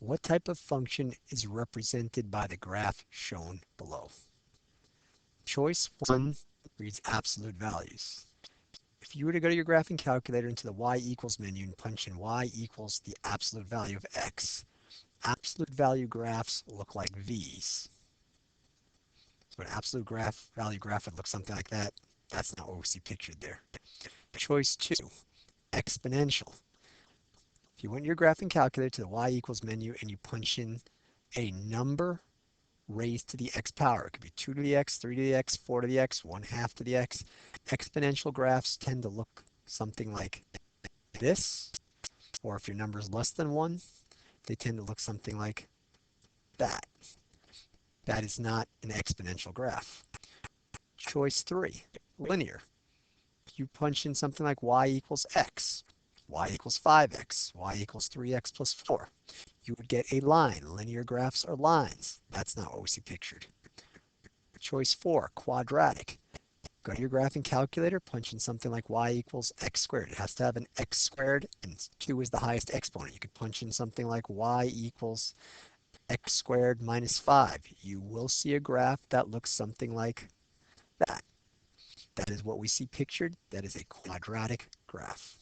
What type of function is represented by the graph shown below? Choice 1 reads absolute values. If you were to go to your graphing calculator into the y equals menu and punch in y equals the absolute value of x, absolute value graphs look like these. So an absolute value graph would look something like that. That's not what we see pictured there. Choice 2, exponential. If you went your graphing calculator to the y equals menu and you punch in a number raised to the x power, it could be 2 to the x, 3 to the x, 4 to the x, 1/2 to the x. Exponential graphs tend to look something like this, or if your number is less than 1, they tend to look something like that. That is not an exponential graph. Choice 3, linear. If you punch in something like y equals x, y equals 5x, y equals 3x plus 4, you would get a line. Linear graphs are lines. That's not what we see pictured. Choice 4, quadratic. Go to your graphing calculator, punch in something like y equals x squared. It has to have an x squared, and 2 is the highest exponent. You could punch in something like y equals x squared minus 5. You will see a graph that looks something like that. That is what we see pictured. That is a quadratic graph.